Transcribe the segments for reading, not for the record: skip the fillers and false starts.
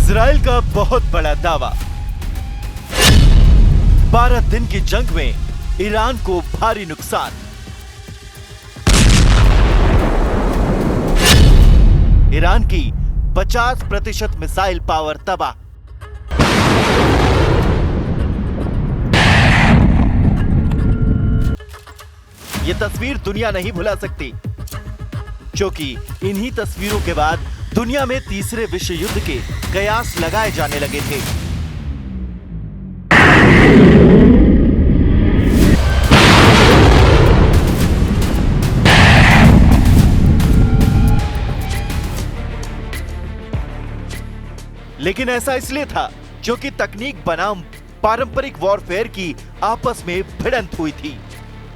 Israel का बहुत बड़ा दावा। 12 दिन की जंग में ईरान को भारी नुकसान। ईरान की 50% मिसाइल पावर तबाह। ये तस्वीर दुनिया नहीं भुला सकती, क्योंकि इन्हीं तस्वीरों के बाद दुनिया में तीसरे विश्व युद्ध के कयास लगाए जाने लगे थे। लेकिन ऐसा इसलिए था क्योंकि तकनीक बनाम पारंपरिक वॉरफेयर की आपस में भिड़ंत हुई थी।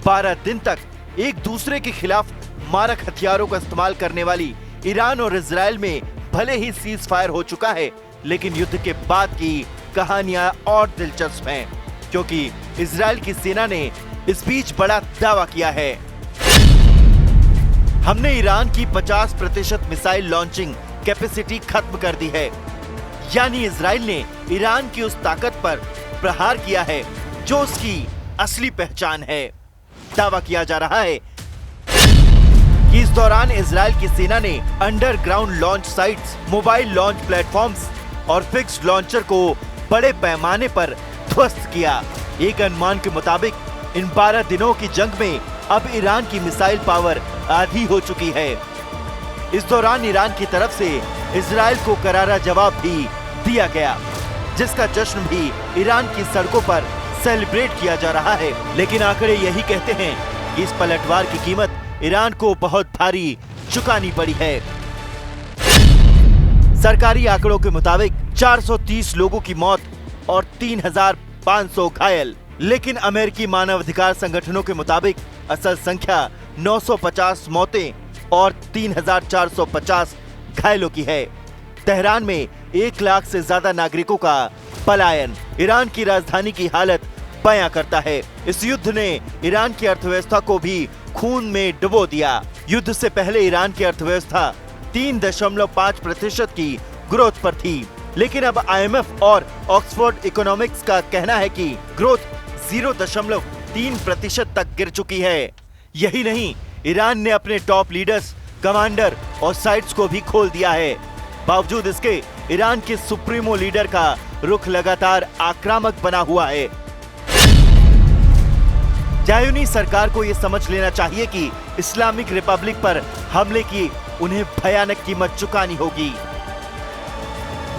12 दिन तक एक दूसरे के खिलाफ मारक हथियारों का इस्तेमाल करने वाली ईरान और इजराइल में भले ही सीज फायर हो चुका है, लेकिन युद्ध के बाद की कहानियां और दिलचस्प हैं, क्योंकि इजराइल की सेना ने इस बीच बड़ा दावा किया है। हमने ईरान की 50% मिसाइल लॉन्चिंग कैपेसिटी खत्म कर दी है। यानी इजराइल ने ईरान की उस ताकत पर प्रहार किया है जो उसकी असली पहचान है। दावा किया जा रहा है कि इस दौरान इजराइल की सेना ने underground launch sites, mobile launch platforms और फिक्स्ड लॉन्चर को बड़े पैमाने पर ध्वस्त किया। एक अनुमान के मुताबिक इन 12 दिनों की जंग में अब ईरान की मिसाइल पावर आधी हो चुकी है। इस दौरान ईरान की तरफ से इजराइल को करारा जवाब भी दिया गया, जिसका जश्न भी ईरान की सड़कों पर सेलिब्रेट किया जा रहा है। लेकिन आंकड़े यही कहते हैं कि इस पलटवार की कीमत ईरान को बहुत भारी चुकानी पड़ी है। सरकारी आंकड़ों के मुताबिक 430 लोगों की मौत और 3500 घायल। लेकिन अमेरिकी मानवाधिकार संगठनों के मुताबिक असल संख्या 950 मौतें और 3450 घायलों की है। तेहरान में 1 लाख से ज्यादा नागरिकों का पलायन ईरान की राजधानी की हालत बयां करता है। इस युद्ध ने ईरान की अर्थव्यवस्था को भी खून में डुबो दिया। युद्ध से पहले ईरान की अर्थव्यवस्था 3.5% की ग्रोथ पर थी, लेकिन अब IMF और ऑक्सफोर्ड इकोनॉमिक्स का कहना है कि ग्रोथ 0.3% तक गिर चुकी है। यही नहीं, ईरान ने अपने टॉप लीडर्स, कमांडर और साइट्स को भी खोल दिया है। बावजूद इसके ईरान के सुप्रीमो लीडर का रुख लगातार आक्रामक बना हुआ है। ज़ायोनी सरकार को यह समझ लेना चाहिए कि इस्लामिक रिपब्लिक पर हमले की उन्हें भयानक कीमत चुकानी होगी।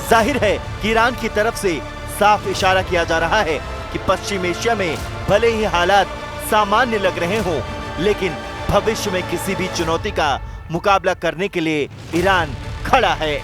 जाहिर है कि ईरान की तरफ से साफ इशारा किया जा रहा है कि पश्चिम एशिया में भले ही हालात सामान्य लग रहे हों, लेकिन भविष्य में किसी भी चुनौती का मुकाबला करने के लिए ईरान खड़ा है।